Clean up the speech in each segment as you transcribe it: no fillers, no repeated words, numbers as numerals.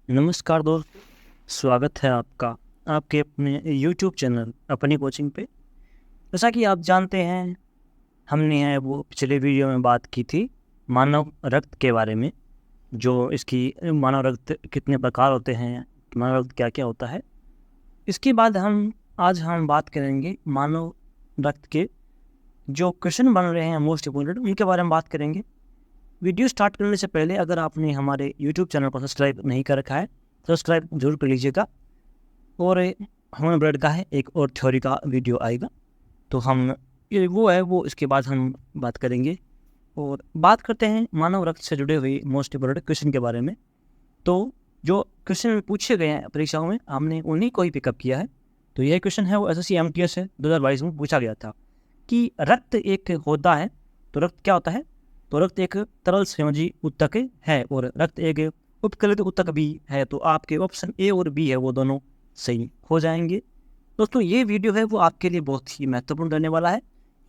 नमस्कार दोस्त, स्वागत है आपका आपके अपने यूट्यूब चैनल अपनी कोचिंग पे। जैसा कि आप जानते हैं, हमने है वो पिछले वीडियो में बात की थी मानव रक्त के बारे में। जो इसकी मानव रक्त कितने प्रकार होते हैं, मानव रक्त क्या क्या होता है। इसके बाद आज हम बात करेंगे मानव रक्त के जो क्वेश्चन बन रहे हैं मोस्ट इम्पोर्टेंट, उनके बारे में बात करेंगे। वीडियो स्टार्ट करने से पहले अगर आपने हमारे यूट्यूब चैनल को सब्सक्राइब नहीं कर रखा है, सब्सक्राइब जरूर कर लीजिएगा। और ह्यूमन ब्लड का है एक और थ्योरी का वीडियो आएगा, तो हम ये वो है वो इसके बाद हम बात करेंगे। और बात करते हैं मानव रक्त से जुड़े हुए मोस्ट इम्पोर्टेंट क्वेश्चन के बारे में। तो जो क्वेश्चन पूछे गए हैं परीक्षाओं में, हमने उन्हीं को ही पिकअप किया है। तो यह क्वेश्चन है वो SSC MTS है 2022 में पूछा गया था कि रक्त एक होता है तो रक्त क्या होता है। तो रक्त एक तरल संयोजी ऊतक है और रक्त एक उपकलित ऊतक भी है। तो आपके ऑप्शन ए और बी है वो दोनों सही हो जाएंगे। दोस्तों, ये वीडियो है वो आपके लिए बहुत ही महत्वपूर्ण रहने वाला है,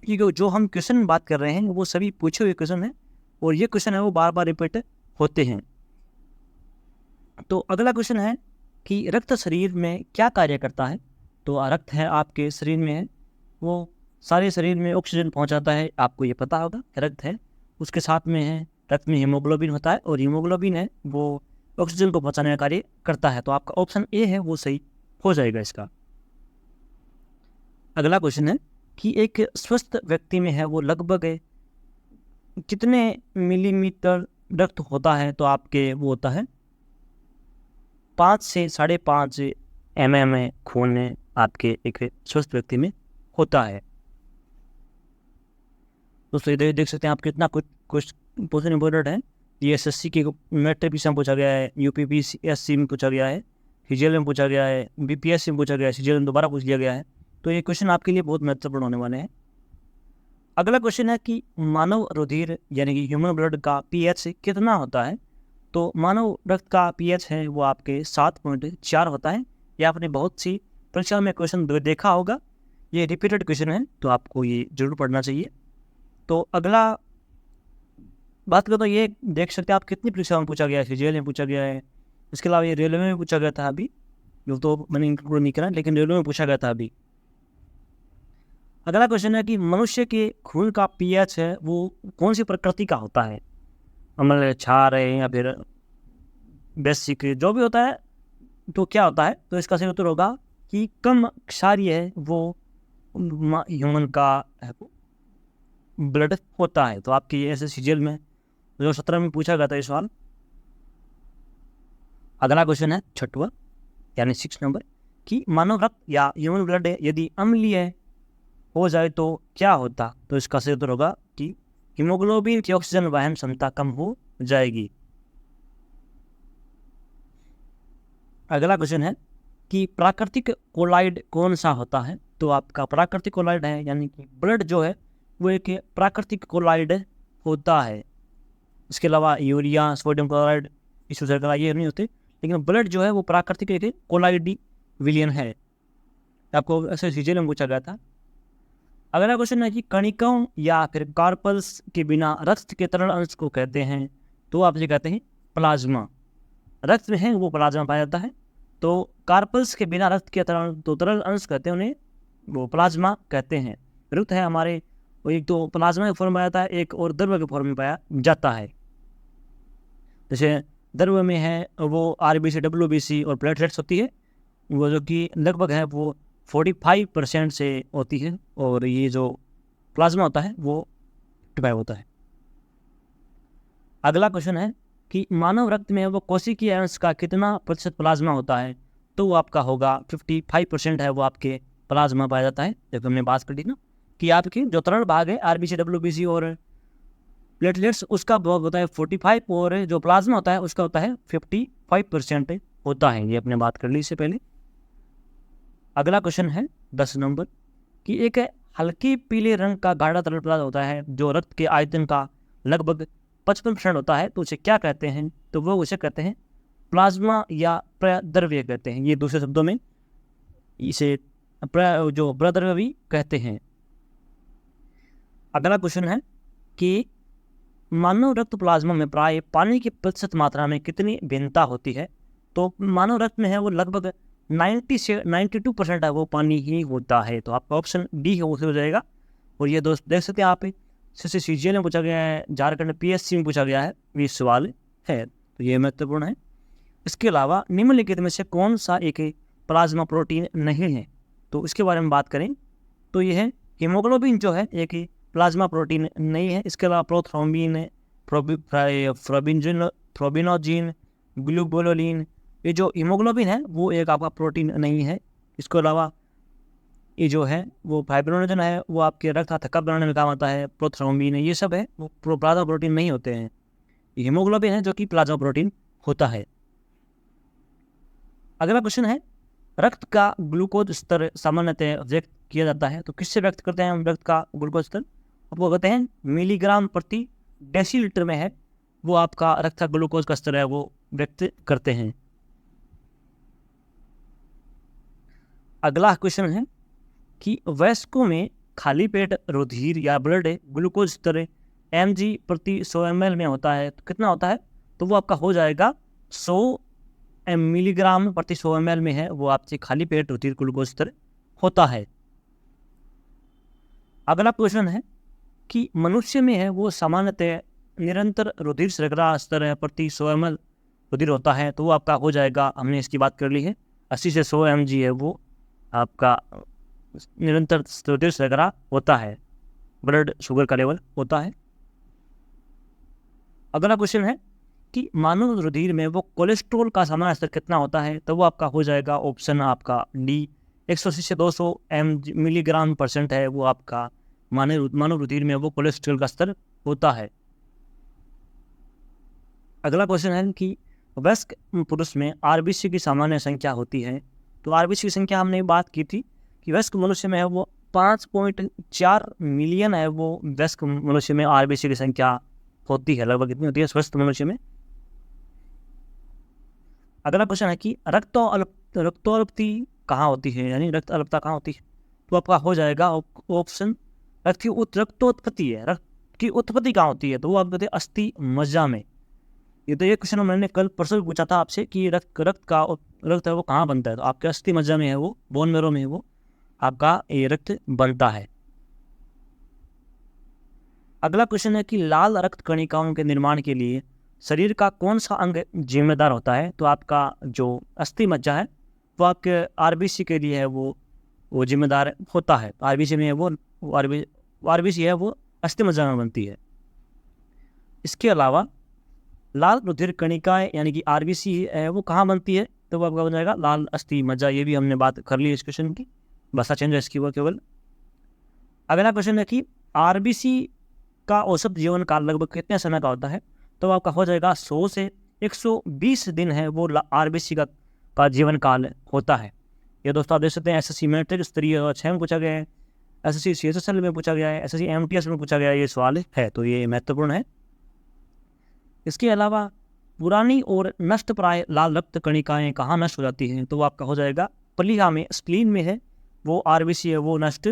क्योंकि जो हम क्वेश्चन बात कर रहे हैं वो सभी पूछे हुए क्वेश्चन हैं और ये क्वेश्चन है वो बार बार रिपीट होते हैं। तो अगला क्वेश्चन है कि रक्त शरीर में क्या कार्य करता है। तो रक्त है आपके शरीर में है, वो सारे शरीर में ऑक्सीजन पहुंचाता है। आपको ये पता होगा रक्त है, उसके साथ में है रक्त में हीमोग्लोबिन होता है और हीमोग्लोबिन है वो ऑक्सीजन को पहुंचाने का कार्य करता है। तो आपका ऑप्शन ए है वो सही हो जाएगा इसका। अगला क्वेश्चन है कि एक स्वस्थ व्यक्ति में है वो लगभग कितने मिलीमीटर रक्त होता है। तो आपके वो होता है 5 से 5.5 mm खून आपके एक स्वस्थ व्यक्ति में होता है। दोस्तों, इधर देख सकते हैं आप कितना कुछ क्वेश्चन इंपॉर्टेंट है। ये SSC के मैट्रिक में पूछा गया है, UPPSC में पूछा गया है, CGL में पूछा गया है, BPSC में पूछा गया है, CGL में दोबारा पूछ लिया गया है। तो ये क्वेश्चन आपके लिए बहुत महत्वपूर्ण होने वाले हैं। अगला क्वेश्चन है कि मानव रुधिर यानी कि ह्यूमन ब्लड का pH कितना होता है। तो मानव रक्त का pH है वो आपके 7.4 होता है। ये आपने बहुत सी परीक्षा में क्वेश्चन देखा होगा, ये रिपीटेड क्वेश्चन है तो आपको ये जरूर पढ़ना चाहिए। तो अगला बात करो तो ये देख सकते हैं आप कितनी परीक्षा में पूछा गया है, CGL में पूछा गया है, इसके अलावा ये रेलवे में पूछा गया था अभी, जो तो मैंने इंक्लूड नहीं करा, लेकिन रेलवे में पूछा गया था अभी। अगला क्वेश्चन है कि मनुष्य के खून का pH है वो कौन सी प्रकृति का होता है, अम्ल क्षार है या फिर बेसिक जो भी होता है। तो क्या होता है, तो इसका सही उत्तर होगा कि कम क्षारीय है वो ह्यूमन का ब्लड होता है। तो आपकी ऐसे CGL में 2017 में पूछा गया था ये सवाल। अगला क्वेश्चन है छठवा यानी 6 नंबर कि मानव रक्त या ह्यूमन ब्लड यदि अम्लीय हो जाए तो क्या होता। तो इसका सही उत्तर होगा कि हीमोग्लोबिन की ऑक्सीजन वहन क्षमता कम हो जाएगी। अगला क्वेश्चन है कि प्राकृतिक कोलाइड कौन सा होता है। तो आपका प्राकृतिक कोलाइड है यानी कि ब्लड जो है वो एक प्राकृतिक कोलाइड होता है। इसके अलावा यूरिया, सोडियम क्लोराइड, ये नहीं होते, लेकिन ब्लड जो है वो प्राकृतिक एक कोलाइडी विलियन है। आपको ऐसे CGL में पूछा गया था। अगला क्वेश्चन है कि कणिकाओं या फिर कार्पल्स के बिना रक्त के तरल अंश को कहते हैं। तो आप ये कहते हैं प्लाज्मा। रक्त में है वो प्लाज्मा पाया जाता है। तो कार्पल्स के बिना रक्त के तरल अंश कहते हैं उन्हें, वो प्लाज्मा कहते हैं। रक्त है हमारे वो एक तो प्लाज्मा के फॉर्म में पाया जाता है, एक और द्रव के फॉर्म में पाया जाता है। जैसे द्रव में है वो RBC, WBC और प्लेटलेट्स होती है, वो जो कि लगभग है वो 45% से होती है, और ये जो प्लाज्मा होता है वो 55 होता है। अगला क्वेश्चन है कि मानव रक्त में वो कोशिकीय अंश का कितना प्रतिशत प्लाज्मा होता है। तो वो आपका होगा 55% है वो आपके प्लाज्मा पाया जाता है। जब हमने बात कर ली ना कि आपकी जो तरल भाग है RBC, WBC और प्लेटलेट्स, उसका भाग होता है 45 और जो प्लाज्मा होता है उसका होता है 55% होता है। ये अपने बात कर ली इससे पहले। अगला क्वेश्चन है 10 नंबर कि एक हल्के पीले रंग का गाढ़ा तरल पदार्थ होता है जो रक्त के आयतन का लगभग 55% होता है। तो उसे क्या कहते हैं। तो वो उसे कहते हैं प्लाज्मा या प्रद्रव्य कहते हैं। ये दूसरे शब्दों में इसे जो प्रद्रव्य भी कहते हैं। अगला क्वेश्चन है कि मानव रक्त प्लाज्मा में प्राय पानी की प्रतिशत मात्रा में कितनी भिन्नता होती है। तो मानव रक्त में है वो लगभग 90 से 92% है वो पानी ही होता है। तो आपका ऑप्शन डी है वो हो जाएगा। और ये दोस्त देख सकते हैं आप CGL में पूछा गया है, झारखंड PSC में पूछा गया है, ये सवाल है, तो ये महत्वपूर्ण है। इसके अलावा निम्नलिखित में से कौन सा एक प्लाज्मा प्रोटीन नहीं है, तो इसके बारे में बात करें तो ये है हीमोग्लोबिन जो है एक प्लाज्मा प्रोटीन नहीं है। इसके अलावा प्रोथ्रोम्बिन, फ्रोबिनोजिन, ग्लूबुलिन, ये जो हीमोग्लोबिन है वो एक आपका प्रोटीन नहीं है। इसके अलावा ये जो है वो फाइब्रिनोजन है, वो आपके रक्त थक्का बनाने में काम आता है। प्रोथ्रोम्बिन ये सब है वो प्लाज्मा प्रोटीन नहीं होते हैं। हीमोग्लोबिन है जो कि प्लाज्मा प्रोटीन होता है। अगला क्वेश्चन है, रक्त का ग्लूकोज स्तर सामान्यतः व्यक्त किया जाता है, तो किससे व्यक्त करते हैं हम रक्त का ग्लूकोज स्तर? आपको कहते हैं मिलीग्राम प्रति डेसीलीटर में है वो आपका रक्त का ग्लूकोज का स्तर है वो व्यक्त करते हैं। अगला क्वेश्चन है कि वयस्कों में खाली पेट रुधिर या ब्लड ग्लूकोज स्तर mg प्रति 100 ml में होता है, तो कितना होता है? तो वो आपका हो जाएगा 100 मिलीग्राम प्रति 100 ml में है वो आपसे खाली पेट रुधिर ग्लूकोज स्तर होता है। अगला क्वेश्चन है कि मनुष्य में है वो सामान्यतः निरंतर रुधिर शर्करा स्तर है प्रति 100 ml रुधिर होता है, तो वो आपका हो जाएगा, हमने इसकी बात कर ली है, 80 से 100 mg है वो आपका निरंतर रुधिर शर्करा होता है, ब्लड शुगर का लेवल होता है। अगला क्वेश्चन है कि मानव रुधिर में वो कोलेस्ट्रॉल का सामान्य स्तर कितना होता है, तो वो आपका हो जाएगा ऑप्शन आपका डी, 180 से 200 मिलीग्राम % है वो आपका मानव रुधिर में वो कोलेस्ट्रॉल का स्तर होता है। अगला क्वेश्चन है कि वयस्क पुरुष में RBC की सामान्य संख्या होती है, तो RBC की संख्या हमने बात की थी कि वयस्क मनुष्य में है वो 5.4 मिलियन है वो वयस्क मनुष्य में RBC की संख्या होती है, लगभग कितनी होती है स्वस्थ मनुष्य में। अगला क्वेश्चन है कि रक्तोल्पत्ति कहाँ होती है, यानी रक्त अल्पता कहाँ होती है, तो आपका हो जाएगा ऑप्शन रक्तोत्पत्ति है। रक्त की उत्पत्ति कहाँ होती है, तो वो आप कहते हैं अस्थि मज्जा में। ये तो ये क्वेश्चन मैंने कल परसों पूछा था आपसे कि रक्त है वो कहाँ बनता है, तो आपके अस्थि मज्जा में है वो, बोन मैरो में है वो आपका ये रक्त बनता है। अगला क्वेश्चन है कि लाल रक्त कणिकाओं के निर्माण के लिए शरीर का कौन सा अंग जिम्मेदार होता है, तो आपका जो अस्थि मज्जा है वो आपके RBC के लिए है वो जिम्मेदार होता है। RBC में है वो RBC है वो अस्थि मज्जा में बनती है। इसके अलावा लाल रुधिर कणिकाएं यानी कि RBC है वो कहाँ बनती है, तो वो आपका बन जाएगा लाल अस्थि मज्जा। ये भी हमने बात कर ली इस क्वेश्चन की, भाषा चेंज है इसकी वो केवल। अगला क्वेश्चन है कि RBC का औसत जीवन काल लगभग कितने समय का होता है, तो आपका हो जाएगा 100 से 120 दिन है वो RBC का जीवन काल होता है। ये दोस्तों आप देख सकते हैं SSC मैट्रिक स्तरीय 6 में पूछा गया है, SSC CSSL में पूछा गया है, SSC MTS में पूछा गया है, ये सवाल है, तो ये महत्वपूर्ण है। इसके अलावा पुरानी और नष्ट प्राय लाल रक्त कणिकाएं कहाँ नष्ट हो जाती हैं, तो वो आपका हो जाएगा प्लीहा में, स्प्लीन में है वो RBC है वो नष्ट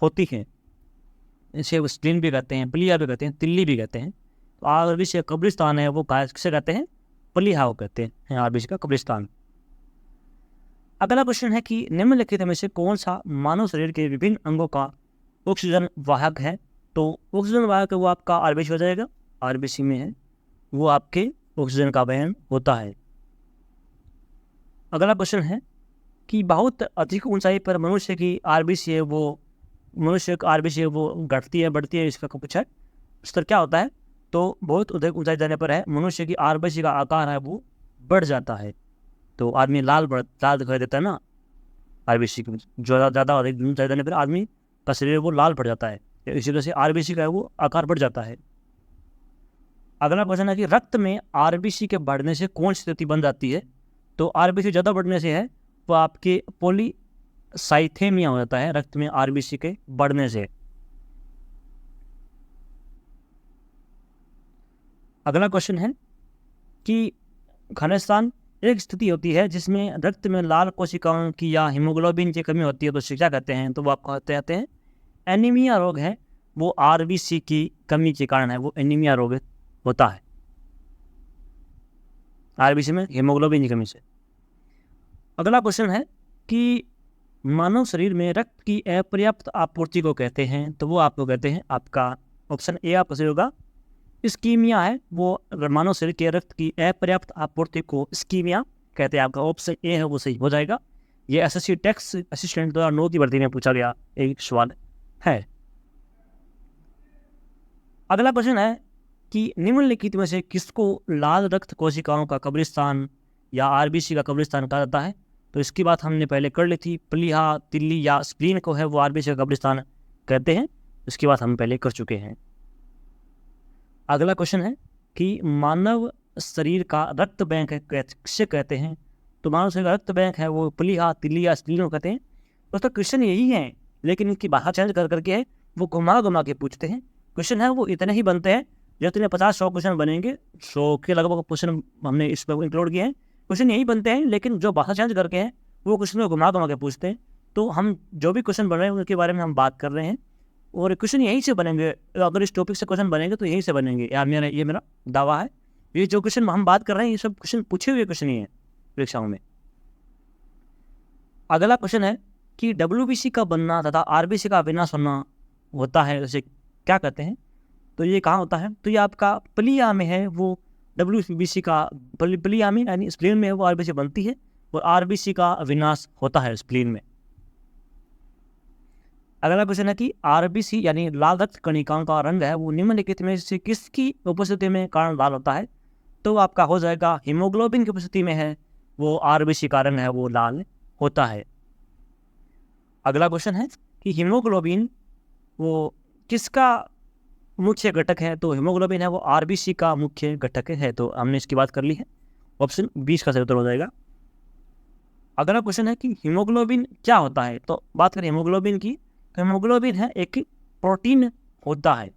होती हैं। इसे वो स्प्लीन भी कहते हैं, प्लीहा भी कहते हैं, तिल्ली भी कहते हैं। तो RBC कब्रिस्तान है वो किसे कहते हैं, प्लीहा को कहते हैं RBC का कब्रिस्तान। अगला क्वेश्चन है कि निम्नलिखित में से कौन सा मानव शरीर के विभिन्न अंगों का ऑक्सीजन वाहक है, तो ऑक्सीजन वाहक वो आपका RBC हो जाएगा, RBC में है वो आपके ऑक्सीजन का वहन होता है। अगला क्वेश्चन है कि बहुत अधिक ऊंचाई पर मनुष्य की RBC है वो घटती है बढ़ती है, इसका पूछा है स्तर क्या होता है, तो बहुत अधिक ऊंचाई जाने पर है मनुष्य की RBC का आकार है वो बढ़ जाता है। तो आदमी लाल दिखाई देता है ना, RBC की जो ज़्यादा अधिक ऊंचाई जाने पर आदमी का शरीर वो लाल पड़ जाता है, इसी वजह से RBC का है वो आकार बढ़ जाता है। अगला क्वेश्चन है कि रक्त में RBC के बढ़ने से कौन सी स्थिति बन जाती है, तो RBC ज़्यादा बढ़ने से है वो आपके पॉलीसाइथेमिया हो जाता है, रक्त में RBC के बढ़ने से। अगला क्वेश्चन है कि खलिस्तान एक स्थिति होती है जिसमें रक्त में लाल कोशिकाओं की या हीमोग्लोबिन की कमी होती है, तो क्या कहते हैं, तो वो आपको कहते हैं एनीमिया रोग है वो RBC की कमी के कारण है, वो एनीमिया रोग होता है RBC में हीमोग्लोबिन की कमी से। अगला क्वेश्चन है कि मानव शरीर में रक्त की अपर्याप्त आपूर्ति को कहते हैं, तो वो आपको कहते हैं, आपका ऑप्शन ए आपका सही होगा, इस्कीमिया है। वो मानव शरीर के रक्त की अपर्याप्त आपूर्ति को इस्कीमिया कहते हैं। आपका ऑप्शन ए है वो सही हो जाएगा। ये एसएससी टैक्स असिस्टेंट 2009 की भर्ती में पूछा गया एक सवाल है। अगला क्वेश्चन है कि निम्नलिखित में से किसको लाल रक्त कोशिकाओं का कब्रिस्तान या आरबीसी का कब्रिस्तान कहा जाता है? तो इसकी बात हमने पहले कर ली थी। प्लीहा, तिल्ली या स्प्लीन को है वो आरबीसी का कब्रिस्तान कहते हैं। इसकी बात हम पहले कर चुके हैं। अगला क्वेश्चन है कि मानव शरीर का रक्त बैंक किसे कहते हैं? तो मानव शरीर का रक्त बैंक है वो प्लीहा, तिल्ली या स्प्लीन को कहते हैं। दोस्तों क्वेश्चन यही है, लेकिन इनकी भाषा चेंज कर करके है, वो घुमा घुमा के पूछते हैं। क्वेश्चन है वो इतने ही बनते हैं, जितने 50-100 क्वेश्चन बनेंगे, 100 के लगभग क्वेश्चन हमने इस पर इंक्लूड किए हैं। क्वेश्चन यही बनते हैं, लेकिन जो भाषा चेंज करके हैं वो क्वेश्चन को घुमा घुमा के पूछते हैं। तो हम जो भी क्वेश्चन बन रहे हैं उनके बारे में हम बात कर रहे हैं, और क्वेश्चन यहीं से बनेंगे। अगर इस टॉपिक से क्वेश्चन बनेंगे तो यहीं से बनेंगे यार, ये मेरा दावा है। ये जो क्वेश्चन हम बात कर रहे हैं ये सब क्वेश्चन पूछे हुए क्वेश्चन ही है परीक्षाओं में। अगला क्वेश्चन है कि डब्ल्यूबीसी का बनना तथा आरबीसी का विनाश होना होता है, उसे क्या कहते हैं? तो ये कहाँ होता है? तो ये आपका प्लीहा में है वो डब्ल्यूबीसी का, प्लीहा में यानी स्प्लीन में है वो आरबीसी बनती है, और आरबीसी का विनाश होता है स्प्लीन में। अगला क्वेश्चन है कि आरबीसी यानी लाल रक्त कणिकाओं का रंग है वो निम्नलिखित में से किसकी उपस्थिति में कारण लाल होता है? तो आपका हो जाएगा हीमोग्लोबिन की उपस्थिति में है वो आरबीसी का रंग है वो लाल होता है। अगला क्वेश्चन है कि हीमोग्लोबिन वो किसका मुख्य घटक है? तो हीमोग्लोबिन है वो आरबीसी का मुख्य घटक है। तो हमने इसकी बात कर ली है, ऑप्शन 20 का सही उत्तर हो जाएगा। अगला क्वेश्चन है कि हीमोग्लोबिन क्या होता है? तो बात करें हीमोग्लोबिन की, तो हीमोग्लोबिन है एक प्रोटीन होता है।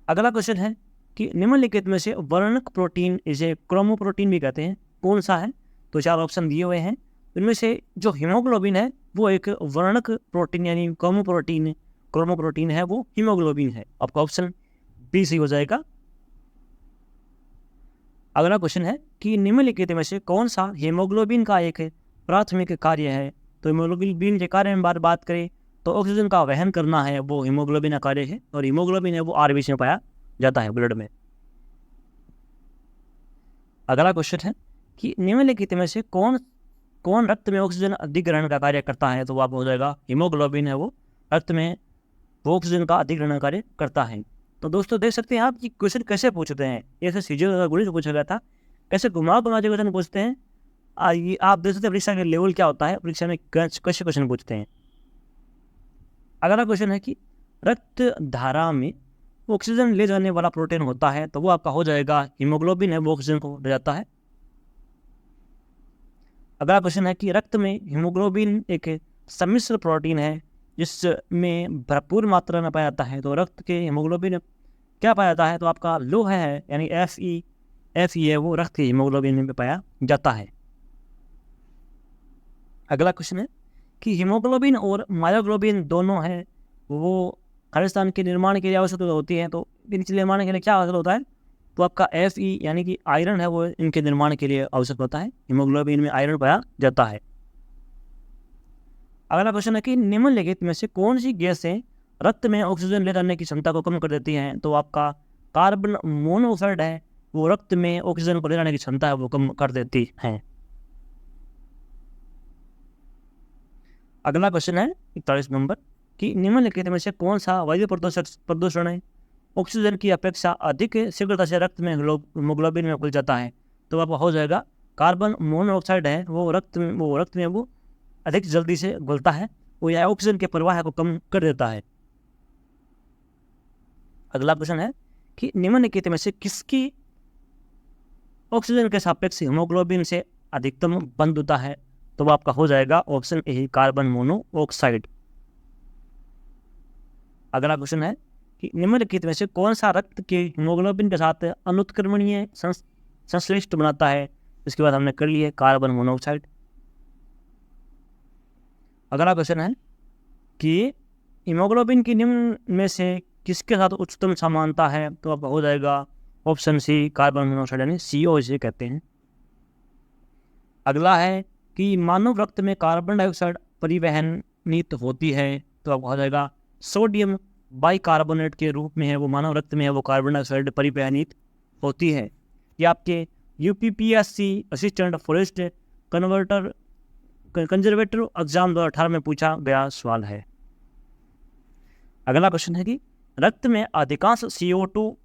अगला क्वेश्चन है कि निम्नलिखित में से वर्णक प्रोटीन, इसे क्रोमोप्रोटीन भी कहते हैं, कौन सा है? तो 4 ऑप्शन दिए हुए हैं। इनमें से जो हीमोग्लोबिन है वो एक वर्णक प्रोटीन यानी क्रोमोप्रोटीन है वो हीमोग्लोबिन है। आपका ऑप्शन बी सही हो जाएगा। अगला क्वेश्चन है कि निम्नलिखित में से कौन सा हीमोग्लोबिन का एक प्राथमिक कार्य है? तो हीमोग्लोबिन के कार्य में बात करें तो ऑक्सीजन का वहन करना है वो हीमोग्लोबिन का कार्य है, और हीमोग्लोबिन है वो आरबीसी में पाया जाता है ब्लड में। अगला क्वेश्चन है कि निम्नलिखित में से कौन रक्त में ऑक्सीजन अधिग्रहण का कार्य करता है? तो वो आप हो जाएगा हीमोग्लोबिन है वो रक्त में वो ऑक्सीजन का अधिग्रहण कार्य करता है। तो दोस्तों देख सकते हैं आप कि क्वेश्चन कैसे पूछते हैं, ऐसे सीधे गुणी से पूछा गया था, कैसे घुमा घुमा के क्वेश्चन पूछते हैं। ये आप देख सकते हैं परीक्षा के लेवल क्या होता है, परीक्षा में कैसे क्वेश्चन पूछते हैं। अगला क्वेश्चन है कि रक्त धारा में ऑक्सीजन ले जाने वाला प्रोटीन होता है, तो वो आपका हो जाएगा हीमोग्लोबिन है वो ऑक्सीजन को ले जाता है। अगला क्वेश्चन है कि रक्त में हीमोग्लोबिन एक सम्मिश्र प्रोटीन है जिसमें भरपूर मात्रा में पाया जाता है, तो रक्त के हीमोग्लोबिन क्या पाया जाता है? तो आपका लोह है यानी Fe है वो रक्त के हीमोग्लोबिन में पाया जाता है। अगला क्वेश्चन है कि हीमोग्लोबिन और मायोग्लोबिन दोनों है वो खालिस्तान के निर्माण के लिए आवश्यक होती है, तो इनके निर्माण के लिए क्या आवश्यक होता है? तो आपका Fe यानी कि आयरन है वो इनके निर्माण के लिए आवश्यक होता है। हीमोग्लोबिन में आयरन पाया जाता है। अगला क्वेश्चन है कि निम्नलिखित में से कौन सी गैसें रक्त में ऑक्सीजन ले जाने की क्षमता को कम कर देती हैं? तो आपका कार्बन मोनोऑक्साइड है वो रक्त में ऑक्सीजन को ले जाने की क्षमता है वो कम कर देती है। अगला क्वेश्चन है 41 नंबर कि निम्नलिखित में से कौन सा वायु प्रदूषण है ऑक्सीजन की अपेक्षा अधिक शीघ्रता से रक्त में हीमोग्लोबिन में घुल जाता है? तो आपका हो जाएगा कार्बन मोनोऑक्साइड है वो रक्त में वो अधिक जल्दी से घुलता है, वो या ऑक्सीजन के प्रवाह को कम कर देता है। अगला क्वेश्चन है कि निम्नलिखित में से किसकी ऑक्सीजन के सापेक्ष हीमोग्लोबिन से अधिकतम बंध होता है? तो वो आपका हो जाएगा ऑप्शन ए कार्बन मोनोऑक्साइड। अगला क्वेश्चन है कि निम्नलिखित में से कौन सा रक्त के हीमोग्लोबिन के साथ अनुत्क्रमणीय संश्लिष्ट बनाता है? इसके बाद हमने कर ली है कार्बन मोनोऑक्साइड। अगला क्वेश्चन है कि हीमोग्लोबिन की निम्न में से किसके साथ उच्चतम समानता है? तो आपका हो जाएगा ऑप्शन सी कार्बन मोनोऑक्साइड यानी CO इसे कहते हैं। अगला है कि मानव रक्त में कार्बन डाइऑक्साइड परिवहनित होती है, तो आपका हो जाएगा सोडियम बाइकार्बोनेट के रूप में है वो मानव रक्त में है वो कार्बन डाइऑक्साइड परिवहनित होती है। ये आपके UPPSC assistant forest converter conservator exam 2018 में पूछा गया सवाल है। अगला क्वेश्चन है कि रक्त में अधिकांश CO2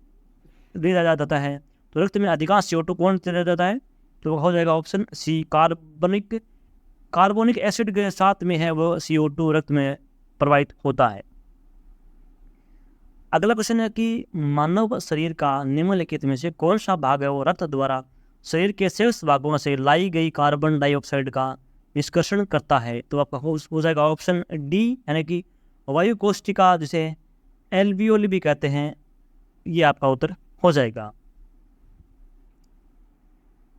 दिया जाता है, तो रक्त में अधिकांश CO2 कौन दिया जाता है, तो हो जाएगा ऑप्शन सी कार्बोनिक एसिड के साथ में है वो CO2 रक्त में प्रवाहित होता है। अगला क्वेश्चन है कि मानव शरीर का निम्नलिखित में से कौन सा भाग है वो रक्त द्वारा शरीर के शेष भागों से लाई गई कार्बन डाइऑक्साइड का निष्कर्षण करता है, तो आपका हो जाएगा ऑप्शन डी, यानी कि वायु कोशिका जिसे एल्वियोली भी कहते हैं, ये आपका उत्तर हो जाएगा।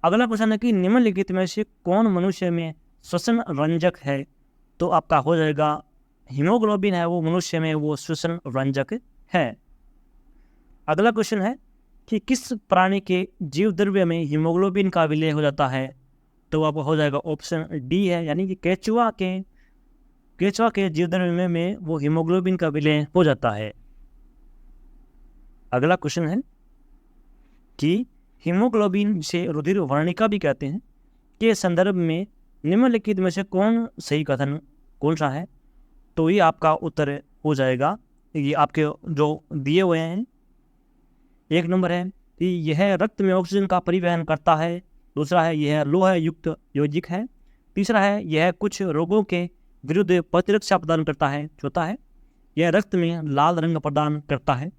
अगला क्वेश्चन है कि निम्नलिखित में से कौन मनुष्य में श्वसन रंजक है, तो आपका हो जाएगा हीमोग्लोबिन है वो मनुष्य में वो श्वसन रंजक है। अगला क्वेश्चन है कि किस प्राणी के जीव द्रव्य में हीमोग्लोबिन का विलय हो जाता है, तो आपको हो जाएगा ऑप्शन डी है, यानी कि केचुआ के जीव द्रव्य में वो हीमोग्लोबिन का विलय हो जाता है। अगला क्वेश्चन है कि हीमोग्लोबिन से रुधिर वर्णिका भी कहते हैं के संदर्भ में निम्नलिखित में से कौन सही कथन कौन सा है, तो ये आपका उत्तर हो जाएगा, ये आपके जो दिए हुए हैं। एक नंबर है कि यह रक्त में ऑक्सीजन का परिवहन करता है, दूसरा है यह लोह युक्त यौगिक है, तीसरा है यह कुछ रोगों के विरुद्ध प्रतिरक्षा प्रदान करता है, चौथा है यह रक्त में लाल रंग प्रदान करता है।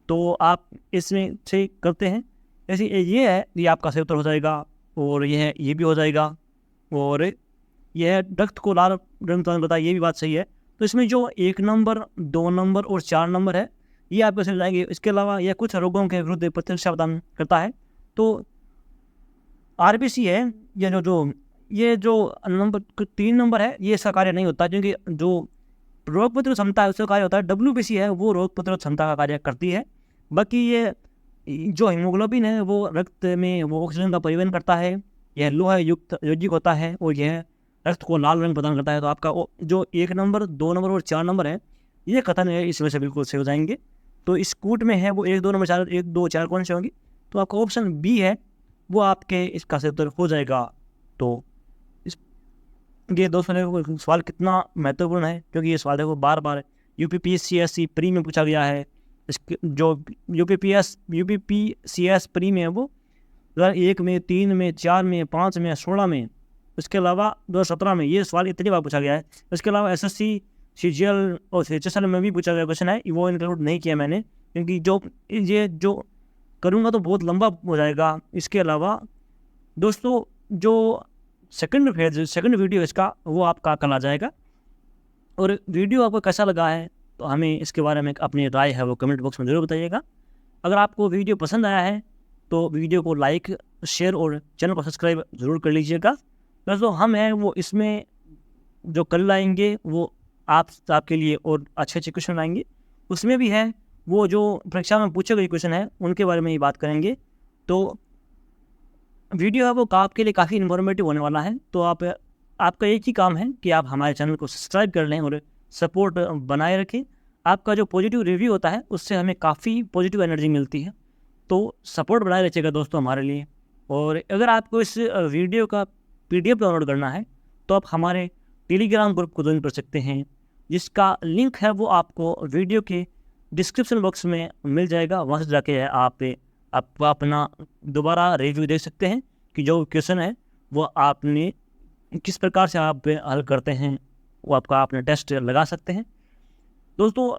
तो आप इसमें से करते हैं, जैसे ये है ये आपका सही उत्तर हो जाएगा, और ये भी हो जाएगा, और यह रक्त को लाल रंग प्रदान करता है, ये भी बात सही है। तो इसमें जो 1 नंबर 2 नंबर और 4 नंबर है ये आपको समझ जाएंगे। इसके अलावा यह कुछ रोगों के विरुद्ध प्रतिरक्षा प्रदान करता है, तो RBC है ये जो नंबर 3 नंबर है ये इसका कार्य नहीं होता, क्योंकि जो रोग प्रतिरोध क्षमता है उसका कार्य होता है। WBC है वो रोग प्रतिरोध क्षमता का कार्य करती है। बाकी ये जो हीमोग्लोबिन है वो रक्त में वो ऑक्सीजन का परिवहन करता है, यह लोह युक्त यौगिक होता है और यह रक्त को लाल रंग प्रदान करता है। तो आपका जो 1 नंबर 2 नंबर और 4 नंबर है ये कथन है इसमें से बिल्कुल सही हो जाएंगे। तो इस कूट में है वो 1 2 नंबर 4 1 2 4 कौन से होंगी, तो आपका ऑप्शन बी है वो आपके इसका सही उत्तर हो जाएगा। तो ये दोस्तों सवाल कितना महत्वपूर्ण है, क्योंकि ये सवाल देखो बार बार UPPCSC प्री में पूछा गया है। इसके जो UPPCS प्री में है वो 2001 में 3 में 4 में 5 में 16 में, इसके अलावा 2017 में ये सवाल इतनी बार पूछा गया है। इसके अलावा SSC CGL और HSL में भी पूछा गया क्वेश्चन है, वो इंक्लूड नहीं किया मैंने, क्योंकि जो करूँगा तो बहुत लंबा हो जाएगा। इसके अलावा दोस्तों जो सेकंड वीडियो इसका वो आपका कल आ जाएगा। और वीडियो आपको कैसा लगा है तो हमें इसके बारे में अपनी राय है वो कमेंट बॉक्स में ज़रूर बताइएगा। अगर आपको वीडियो पसंद आया है तो वीडियो को लाइक शेयर और चैनल को सब्सक्राइब ज़रूर कर लीजिएगा। दोस्तों हम हैं वो इसमें जो कल लाएंगे वो आपके लिए और अच्छे क्वेश्चन लाएंगे, उसमें भी है वो जो परीक्षा में पूछे गए क्वेश्चन है उनके बारे में ही बात करेंगे। तो वीडियो है वो आपके लिए काफ़ी इन्फॉर्मेटिव होने वाला है। तो आपका एक ही काम है कि आप हमारे चैनल को सब्सक्राइब कर लें और सपोर्ट बनाए रखें। आपका जो पॉजिटिव रिव्यू होता है उससे हमें काफ़ी पॉजिटिव एनर्जी मिलती है, तो सपोर्ट बनाए रखिएगा दोस्तों हमारे लिए। और अगर आपको इस वीडियो का PDF डाउनलोड करना है तो आप हमारे टेलीग्राम ग्रुप को ज्वाइन कर सकते हैं, जिसका लिंक है वो आपको वीडियो के डिस्क्रिप्शन बॉक्स में मिल जाएगा। वहाँ से जाके आप अपना दोबारा रिव्यू देख सकते हैं कि जो क्वेश्चन है वो आपने किस प्रकार से आप हल करते हैं, वो आपका अपने टेस्ट लगा सकते हैं। दोस्तों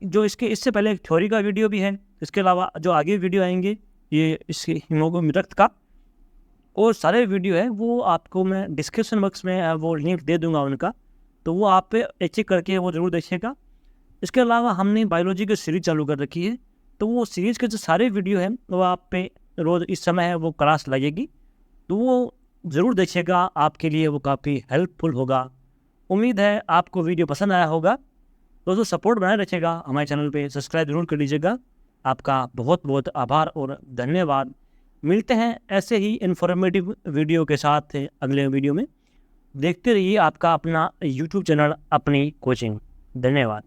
जो इससे पहले एक थ्योरी का वीडियो भी है, इसके अलावा जो आगे वीडियो आएंगे ये इसके हीमोग्लोबिन रक्त का और सारे वीडियो है वो आपको मैं डिस्क्रिप्शन बॉक्स में वो लिंक दे दूंगा उनका, तो वो आप चेक करके वो ज़रूर देखिएगा। इसके अलावा हमने बायोलॉजी की सीरीज चालू कर रखी है, तो वो सीरीज़ के जो सारे वीडियो हैं वो आप पे रोज़ इस समय है वो क्लास लगेगी, तो वो ज़रूर देखिएगा, आपके लिए वो काफ़ी हेल्पफुल होगा। उम्मीद है आपको वीडियो पसंद आया होगा। दोस्तों सपोर्ट बनाए रखिएगा, हमारे चैनल पे सब्सक्राइब जरूर कर लीजिएगा। आपका बहुत बहुत आभार और धन्यवाद। मिलते हैं ऐसे ही इन्फॉर्मेटिव वीडियो के साथ अगले वीडियो में। देखते रहिए आपका अपना यूट्यूब चैनल अपनी कोचिंग। धन्यवाद।